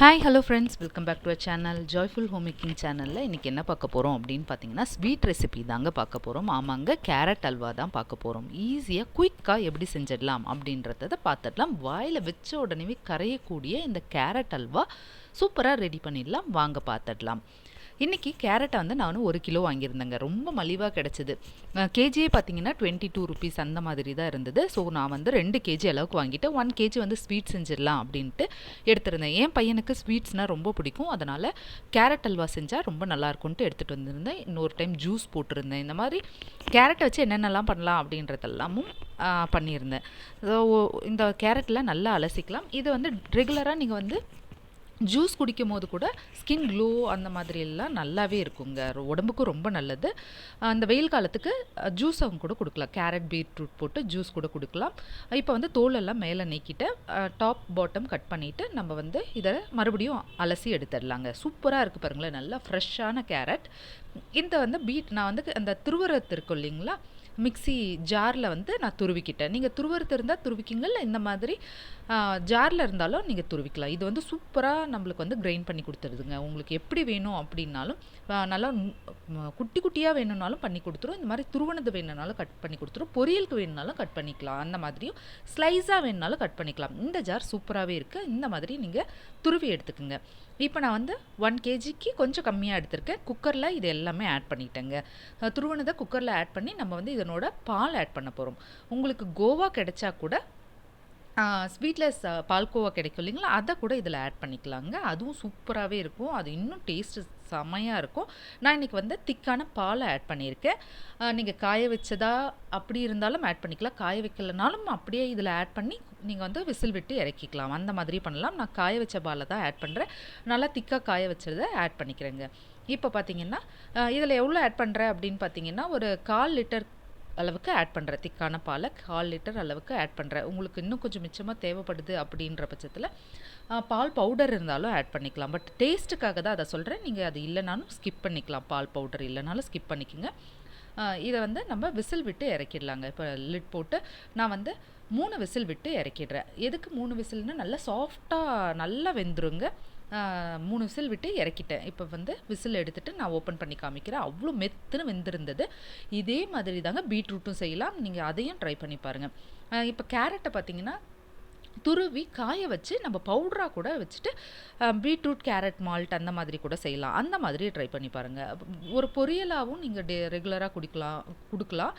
Hi hello friends, welcome back to a channel joyful home making சேனலில் இன்றைக்கி என்ன பார்க்க போகிறோம் அப்படின்னு பார்த்தீங்கன்னா ஸ்வீட் ரெசிபி தாங்க பார்க்க போகிறோம். ஆமாங்க, கேரட் அல்வா தான் பார்க்க போகிறோம். ஈஸியாக குயிக்காக எப்படி செஞ்சிடலாம் அப்படின்றத பார்த்துடலாம். வாயில் வச்ச உடனே கரையக்கூடிய இந்த கேரட் அல்வா சூப்பராக ரெடி பண்ணிடலாம். வாங்க பார்த்துடலாம். இன்றைக்கி கேரட்டை வந்து நான் 1 கிலோ வாங்கியிருந்தேங்க. ரொம்ப மலிவாக கிடச்சிது. கேஜியே பார்த்தீங்கன்னா 22 ருபீஸ் அந்த மாதிரி தான் இருந்தது. ஸோ நான் வந்து 2 கேஜி அளவுக்கு வாங்கிட்டு 1 கேஜி வந்து ஸ்வீட் செஞ்சிடலாம் அப்படின்ட்டு எடுத்துருந்தேன். என் பையனுக்கு ஸ்வீட்ஸ்னால் ரொம்ப பிடிக்கும். அதனால் கேரட் அல்வா செஞ்சால் ரொம்ப நல்லாயிருக்கும்ட்டு எடுத்துகிட்டு வந்திருந்தேன். இன்னொரு டைம் ஜூஸ் போட்டிருந்தேன். இந்த மாதிரி கேரட்டை வச்சு என்னென்னலாம் பண்ணலாம் அப்படின்றதெல்லாமும் பண்ணியிருந்தேன். ஸோ இந்த கேரட்டில் நல்லா அலசிக்கலாம். இது வந்து ரெகுலராக நீங்கள் வந்து ஜூஸ் குடிக்கும் போது கூட ஸ்கின் க்ளோ அந்த மாதிரி எல்லாம் நல்லாவே இருக்குங்க. உடம்புக்கும் ரொம்ப நல்லது. அந்த வெயில் காலத்துக்கு ஜூஸ் அவங்க கூட கொடுக்கலாம். கேரட் பீட்ரூட் போட்டு ஜூஸ் கூட கொடுக்கலாம். இப்போ வந்து தோலெல்லாம் மேலே நீக்கிட்டு டாப் பாட்டம் கட் பண்ணிவிட்டு நம்ம வந்து இதை மறுபடியும் அலசி எடுத்துடலாங்க. சூப்பராக இருக்குது பாருங்களேன், நல்லா ஃப்ரெஷ்ஷான கேரட். இந்த வந்து நான் வந்து அந்த துருவரத்து இருக்கும் இல்லைங்களா, மிக்ஸி ஜாரில் வந்து நான் துருவிக்கிட்டேன். நீங்கள் துருவரத்து இருந்தால் துருவிக்கிங்க, இல்லை இந்த மாதிரி ஜாரில் இருந்தாலும் நீங்கள் துருவிக்கலாம். இது வந்து சூப்பராக நம்மளுக்கு வந்து கிரைண்ட் பண்ணி கொடுத்துருதுங்க. உங்களுக்கு எப்படி வேணும் அப்படின்னாலும், நல்லா குட்டி குட்டியாக வேணும்னாலும் பண்ணி கொடுத்துரும். இந்த மாதிரி துருவனது வேணும்னாலும் கட் பண்ணி கொடுத்துரும். பொரியலுக்கு வேணும்னாலும் கட் பண்ணிக்கலாம். அந்த மாதிரியும் ஸ்லைஸாக வேணும்னாலும் கட் பண்ணிக்கலாம். இந்த ஜார் சூப்பராகவே இருக்குது. இந்த மாதிரி நீங்கள் துருவி எடுத்துக்கோங்க. இப்போ நான் வந்து 1 கேஜிக்கு கொஞ்சம் கம்மியாக எடுத்திருக்கேன். குக்கரில் இது எல்லாமே ஆட் பண்ணிட்டேங்க. துருவனதை குக்கரில் ஆட் பண்ணி நம்ம வந்து இதனோட பால் ஆட் பண்ண போகிறோம். உங்களுக்கு கோவா கிடைச்சா கூட ஸ்வீட்லெஸ் பால்கோவா கிடைக்கும் இல்லைங்களா, அதை கூட இதில் ஆட் பண்ணிக்கலாங்க. அதுவும் சூப்பராகவே இருக்கும். அது இன்னும் டேஸ்ட்டு செமையாக இருக்கும். நான் இன்றைக்கி வந்து திக்கான பாலை ஆட் பண்ணியிருக்கேன். நீங்கள் காய வச்சதா அப்படி இருந்தாலும் ஆட் பண்ணிக்கலாம். காய வைக்கலனாலும் அப்படியே இதில் ஆட் பண்ணி நீங்கள் வந்து விசில் விட்டு இறக்கிக்கலாம். அந்த மாதிரி பண்ணலாம். நான் காய வச்ச பாலை தான் ஆட் பண்ணுறேன். நல்லா திக்காக காய வச்சதை ஆட் பண்ணிக்கிறேங்க. இப்போ பார்த்தீங்கன்னா இதில் எவ்வளோ ஆட் பண்ணுறேன் அப்படின்னு பார்த்தீங்கன்னா, ஒரு 1/4 லிட்டர் அளவுக்கு ஆட் பண்ணுறேன். திக்கான பாலை 1/4 லிட்டர் அளவுக்கு ஆட் பண்ணுறேன். உங்களுக்கு இன்னும் கொஞ்சம் மிச்சமாக தேவைப்படுது அப்படின்ற பட்சத்தில் பால் பவுடர் இருந்தாலும் ஆட் பண்ணிக்கலாம். பட் டேஸ்ட்டுக்காக தான் அதை சொல்கிறேன். நீங்கள் அது இல்லைனாலும் ஸ்கிப் பண்ணிக்கலாம். பால் பவுடர் இல்லைனாலும் ஸ்கிப் பண்ணிக்கோங்க. இதை வந்து நம்ம விசில் விட்டு இறக்கிடலாங்க. இப்போ லிட் போட்டு நான் வந்து 3 விசில் விட்டு இறக்கிடுறேன். எதுக்கு 3 விசில்னால் நல்லா சாஃப்டாக நல்லா வெந்துருங்க. 3 விசில் விட்டு இறக்கிட்டேன். இப்போ வந்து விசில் எடுத்துகிட்டு நான் ஓப்பன் பண்ணி காமிக்கிறேன். அவ்வளோ மெத்துன்னு வெந்திருந்தது. இதே மாதிரி தாங்க பீட்ரூட்டும் செய்யலாம். நீங்கள் அதையும் ட்ரை பண்ணி பாருங்கள். இப்போ கேரட்டை பார்த்தீங்கன்னா துருவி காய வச்சு நம்ம பவுடராக கூட வச்சுட்டு பீட்ரூட் கேரட் மால்ட் அந்த மாதிரி கூட செய்யலாம். அந்த மாதிரி ட்ரை பண்ணி பாருங்கள். ஒரு பொரியலாகவும் நீங்கள் ரெகுலராக கொடுக்கலாம்.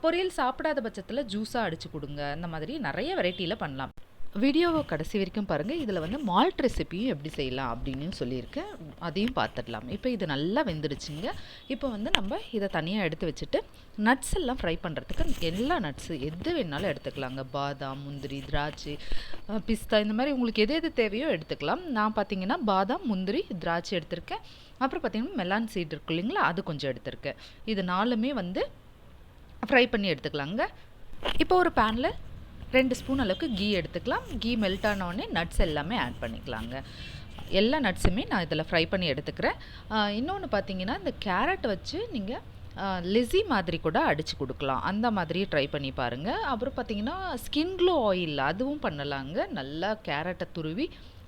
பொரியல் சாப்பிடாத பட்சத்தில் ஜூஸாக அடித்து கொடுங்க. அந்த மாதிரி நிறைய வெரைட்டியில் பண்ணலாம். வீடியோவை கடைசி வரைக்கும் பாருங்கள். இதில் வந்து மால்ட் ரெசிபியும் எப்படி செய்யலாம் அப்படின்னு சொல்லியிருக்கேன். அதையும் பார்த்துடலாம். இப்போ இது நல்லா வெந்துடுச்சுங்க. இப்போ வந்து நம்ம இதை தனியாக எடுத்து வச்சுட்டு நட்ஸ் எல்லாம் ஃப்ரை பண்ணுறதுக்கு எல்லா நட்ஸு எது வேணாலும் எடுத்துக்கலாங்க. பாதாம், முந்திரி, திராட்சை, பிஸ்தா, இந்த மாதிரி உங்களுக்கு எது தேவையோ எடுத்துக்கலாம். நான் பார்த்தீங்கன்னா பாதாம், முந்திரி, திராட்சை எடுத்திருக்கேன். அப்புறம் பார்த்தீங்கன்னா மெலான் சீட் இருக்கு இல்லைங்களா, அது கொஞ்சம் எடுத்திருக்கேன். இது 4மே வந்து ஃப்ரை பண்ணி எடுத்துக்கலாங்க. இப்போ ஒரு பேனில் 2 ஸ்பூன் அளவுக்கு கீ எடுத்துக்கலாம். கீ மெல்ட் ஆனோடனே நட்ஸ் எல்லாமே ஆட் பண்ணிக்கலாங்க. எல்லா நட்ஸுமே நான் இதில் ஃப்ரை பண்ணி எடுத்துக்கிறேன். இன்னொன்று பார்த்தீங்கன்னா, இந்த கேரட் வச்சு நீங்கள் லெஸி மாதிரி கூட அடித்து கொடுக்கலாம். அந்த மாதிரி ட்ரை பண்ணி பாருங்கள். அப்புறம் பார்த்தீங்கன்னா ஸ்கின் க்ளோ ஆயில் அதுவும் பண்ணலாங்க. நல்லா கேரட்டை துருவி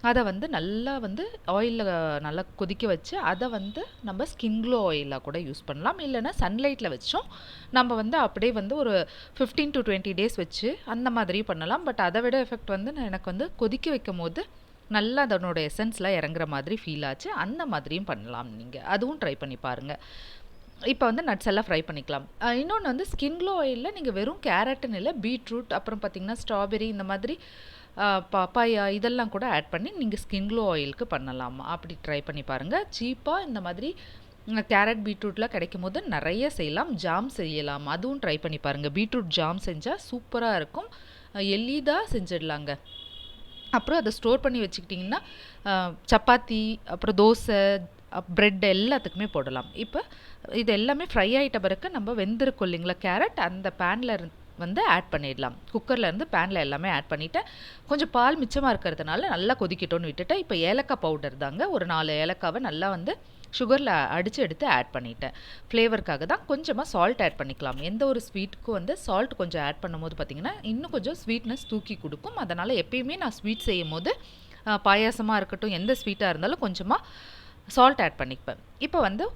அதை வந்து நல்லா வந்து ஆயிலில் நல்லா கொதிக்க வச்சு அதை வந்து நம்ம ஸ்கின் க்ளோ ஆயிலாக கூட யூஸ் பண்ணலாம். இல்லைன்னா சன்லைட்டில் வச்சோம் நம்ம வந்து அப்படியே வந்து ஒரு 15 to 20 டேஸ் வச்சு அந்த மாதிரியும் பண்ணலாம். பட் அதை விட எஃபெக்ட் வந்து எனக்கு வந்து கொதிக்க வைக்கும் போது நல்லா அதனோட எசன்ஸ்லாம் இறங்குற மாதிரி ஃபீல் ஆச்சு. அந்த மாதிரியும் பண்ணலாம். நீங்கள் அதுவும் ட்ரை பண்ணி பாருங்கள். இப்போ வந்து நட்ஸ் எல்லாம் ஃப்ரை பண்ணிக்கலாம். இன்னொன்று வந்து ஸ்கின் க்ளோ ஆயிலில் நீங்கள் வெறும் கேரட்டுன்னு இல்லை, பீட்ரூட், அப்புறம் பார்த்திங்கன்னா ஸ்ட்ராபெரி, இந்த மாதிரி பப்பாயா இதெல்லாம் கூட ஆட் பண்ணி நீங்கள் ஸ்கின் க்ளோ ஆயிலுக்கு பண்ணலாம். அப்படி ட்ரை பண்ணி பாருங்கள். சீப்பாக இந்த மாதிரி கேரட் பீட்ரூட்லாம் கிடைக்கும் போது நிறைய செய்யலாம். ஜாம் செய்யலாம். அதுவும் ட்ரை பண்ணி பாருங்கள். பீட்ரூட் ஜாம் செஞ்சால் சூப்பராக இருக்கும். எளிதாக செஞ்சிடலாங்க. அப்புறம் அதை ஸ்டோர் பண்ணி வச்சுக்கிட்டிங்கன்னா சப்பாத்தி, அப்புறம் தோசை, ப்ரெட் எல்லாத்துக்குமே போடலாம். இப்போ இது எல்லாமே ஃப்ரை ஆகிட்ட பிறகு நம்ம வெந்திருக்கும் இல்லைங்களா கேரட், அந்த பேனில் வந்து ஆட் பண்ணிடலாம். குக்கரில் இருந்து பேனில் எல்லாமே ஆட் பண்ணிவிட்டேன். கொஞ்சம் பால் மிச்சமாக இருக்கிறதுனால நல்லா கொதிக்கிட்டோன்னு விட்டுட்டேன். இப்போ ஏலக்காய் பவுடர் தாங்க. ஒரு 4 ஏலக்காவை நல்லா வந்து சுகரில் அடித்து எடுத்து ஆட் பண்ணிட்டேன். ஃப்ளேவருக்காக தான். கொஞ்சமாக சால்ட் ஆட் பண்ணிக்கலாம். எந்த ஒரு ஸ்வீட்டுக்கும் வந்து சால்ட் கொஞ்சம் ஆட் பண்ணும்போது பார்த்திங்கன்னா இன்னும் கொஞ்சம் ஸ்வீட்னஸ் தூக்கி கொடுக்கும். அதனால் எப்பயுமே நான் ஸ்வீட் செய்யும் போது பாயாசமாக இருக்கட்டும், எந்த ஸ்வீட்டாக இருந்தாலும் கொஞ்சமாக சால்ட் ஆட் பண்ணிப்பேன். இப்போ வந்து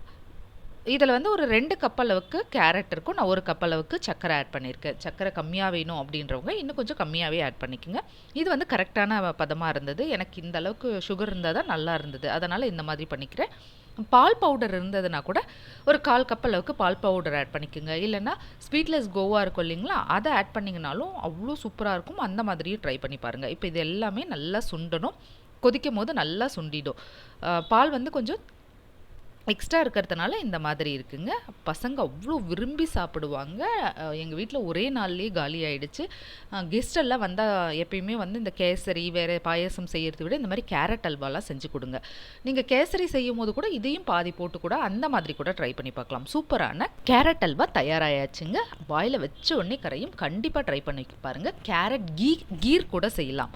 இதில் வந்து ஒரு 2 கப் அளவுக்கு கேரட் இருக்கும். நான் 1 கப் அளவுக்கு சர்க்கரை ஆட் பண்ணியிருக்கேன். சர்க்கரை கம்மியாக வேணும் அப்படின்றவங்க இன்னும் கொஞ்சம் கம்மியாகவே ஆட் பண்ணிக்கோங்க. இது வந்து கரெக்டான பதமாக இருந்தது. எனக்கு இந்த அளவுக்கு சுகர் இருந்தால் தான் நல்லா இருந்தது. அதனால் இந்த மாதிரி பண்ணிக்கிறேன். பால் பவுடர் இருந்ததுன்னா கூட ஒரு 1/4 கப் அளவுக்கு பால் பவுடர் ஆட் பண்ணிக்கோங்க. இல்லைன்னா ஸ்வீட்லெஸ் கோவா இருக்கும் இல்லைங்களா, அதை ஆட் பண்ணிங்கனாலும் அவ்வளோ சூப்பராக இருக்கும். அந்த மாதிரியும் ட்ரை பண்ணி பாருங்கள். இப்போ இது எல்லாமே நல்லா சுண்டணும். கொதிக்கும் போது நல்லா சுண்டிடும். பால் வந்து கொஞ்சம் எக்ஸ்ட்ரா இருக்கிறதுனால இந்த மாதிரி இருக்குங்க. பசங்க அவ்வளோ விரும்பி சாப்பிடுவாங்க. எங்கள் வீட்டில் ஒரே நாள்லேயே காலி ஆகிடுச்சு. கெஸ்ட் எல்லாம் வந்தால் எப்பயுமே வந்து இந்த கேசரி வேறு பாயசம் செய்கிறத விட இந்த மாதிரி கேரட் அல்வாலாம் செஞ்சு கொடுங்க. நீங்கள் கேசரி செய்யும் போது கூட இதையும் பாதி போட்டு கூட அந்த மாதிரி கூட ட்ரை பண்ணி பார்க்கலாம். சூப்பரான கேரட் அல்வா தயாராகியாச்சுங்க. வாயில் வச்ச உடனே கரையும். கண்டிப்பாக ட்ரை பண்ணி பாருங்கள். கேரட் கீர் கூட செய்யலாம்.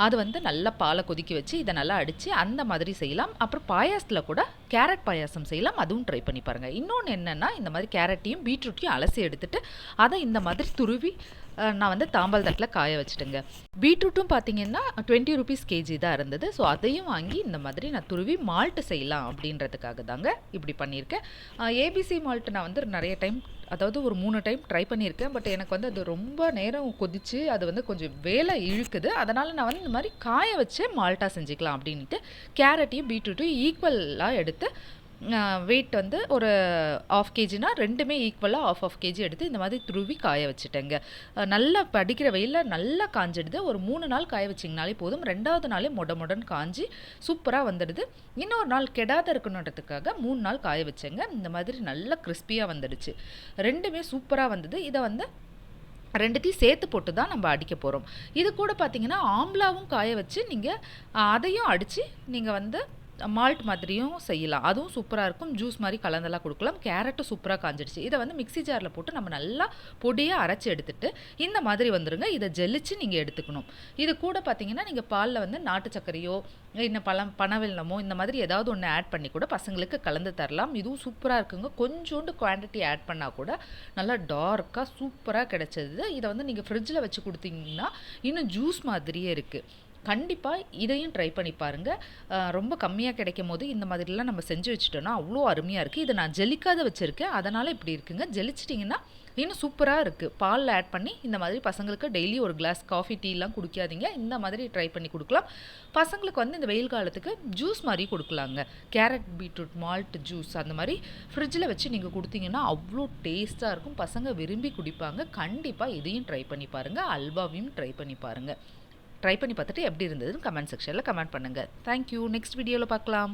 அது வந்து நல்லா பாலை கொதிக்க வச்சு இதை நல்லா அடித்து அந்த மாதிரி செய்யலாம். அப்புறம் பாயாசத்தில் கூட கேரட் பாயாசம் செய்யலாம். அதுவும் ட்ரை பண்ணி பாருங்கள். இன்னொன்று என்னென்னா, இந்த மாதிரி கேரட்டையும் பீட்ரூட்டையும் அலசி எடுத்துட்டு அதை இந்த மாதிரி துருவி நான் வந்து தாம்பால் தட்டில் காய வச்சுட்டேங்க. பீட்ரூட்டும் பார்த்தீங்கன்னா 20 ருபீஸ் கேஜி தான் இருந்தது. ஸோ அதையும் வாங்கி இந்த மாதிரி நான் துருவி மால்ட்டு செய்யலாம் அப்படின்றதுக்காக தாங்க இப்படி பண்ணியிருக்கேன். ஏபிசி மால்ட்டு நான் வந்து நிறைய டைம், அதாவது ஒரு 3 டைம் ட்ரை பண்ணியிருக்கேன். பட் எனக்கு வந்து அது ரொம்ப நேரம் கொதித்து அது வந்து கொஞ்சம் வேலை இழுக்குது. அதனால் நான் வந்து இந்த மாதிரி காய வச்சு மால்ட்டாக செஞ்சுக்கலாம் அப்படின்ட்டு கேரட்டையும் பீட்ரூட்டையும் ஈக்குவலாக எடுத்து வெயிட் வந்து ஒரு 1/2 கேஜினா ரெண்டுமே ஈக்குவலாக 1/2 கேஜி எடுத்து இந்த மாதிரி துருவி காய வச்சுட்டேங்க. நல்லா படிக்கிற வெயிலில் நல்லா காஞ்சிடுது. ஒரு 3 நாள் காய வச்சிங்கனாலே போதும். 2வது நாளே மொடன்னு காஞ்சி சூப்பராக வந்துடுது. இன்னொரு நாள் கெடாத இருக்கணுன்றதுக்காக 3 நாள் காய வச்சேங்க. இந்த மாதிரி நல்லா கிறிஸ்பியாக வந்துடுச்சு. ரெண்டுமே சூப்பராக வந்தது. இதை வந்து 2த்தையும் சேர்த்து போட்டு தான் நம்ம அடிக்க போகிறோம். இது கூட பார்த்தீங்கன்னா ஆம்லாவும் காய வச்சு நீங்கள் அதையும் அடித்து நீங்கள் வந்து மால்ட் மாதிரியும் செய்யலாம். அதுவும் சூப்பராக இருக்கும். ஜூஸ் மாதிரி கலந்தெல்லாம் கொடுக்கலாம். கேரட்டும் சூப்பராக காஞ்சிடுச்சு. இதை வந்து மிக்ஸி ஜாரில் போட்டு நம்ம நல்லா பொடியாக அரைச்சி எடுத்துட்டு இந்த மாதிரி வந்துருங்க. இதை ஜெலிச்சு நீங்கள் எடுத்துக்கணும். இது கூட பார்த்தீங்கன்னா நீங்கள் பாலில் வந்து நாட்டு சர்க்கரையோ இன்னும் பனவெல்லமோ இந்த மாதிரி ஏதாவது ஒன்று ஆட் பண்ணி கூட பசங்களுக்கு கலந்து தரலாம். இதுவும் சூப்பராக இருக்குங்க. கொஞ்சோண்டு குவான்டிட்டி ஆட் பண்ணால் கூட நல்லா டார்க்காக சூப்பராக கிடைச்சது. இதை வந்து நீங்கள் ஃப்ரிட்ஜில் வச்சு கொடுத்தீங்கன்னா இன்னும் ஜூஸ் மாதிரியே இருக்குது. கண்டிப்பாக இதையும் ட்ரை பண்ணி பாருங்கள். ரொம்ப கம்மியாக கிடைக்கும் போது இந்த மாதிரிலாம் நம்ம செஞ்சு வச்சுட்டோன்னா அவ்வளோ அருமையாக இருக்குது. இதை நான் ஜெலிக்காத வச்சுருக்கேன், அதனால் இப்படி இருக்குங்க. ஜெலிச்சிட்டிங்கன்னா இன்னும் சூப்பராக இருக்குது. பாலில் ஆட் பண்ணி இந்த மாதிரி பசங்களுக்கு டெய்லி ஒரு கிளாஸ் காஃபி டீலாம் குடிக்காதீங்க. இந்த மாதிரி ட்ரை பண்ணி கொடுக்கலாம். பசங்களுக்கு வந்து இந்த வெயில் காலத்துக்கு ஜூஸ் மாதிரி கொடுக்கலாங்க. கேரட் பீட்ரூட் மால்ட் ஜூஸ் அந்த மாதிரி ஃப்ரிட்ஜில் வச்சு நீங்கள் கொடுத்தீங்கன்னா அவ்வளோ டேஸ்ட்டாக இருக்கும். பசங்க விரும்பி குடிப்பாங்க. கண்டிப்பாக இதையும் ட்ரை பண்ணி பாருங்கள். அல்வாவையும் ட்ரை பண்ணி பாருங்கள். ட்ரை பண்ணி பார்த்துட்டு எப்படி இருந்ததுன்னு கமெண்ட் செக்ஷனில் கமெண்ட் பண்ணுங்கள். தேங்க்யூ. நெக்ஸ்ட் வீடியோவில் பார்க்கலாம்.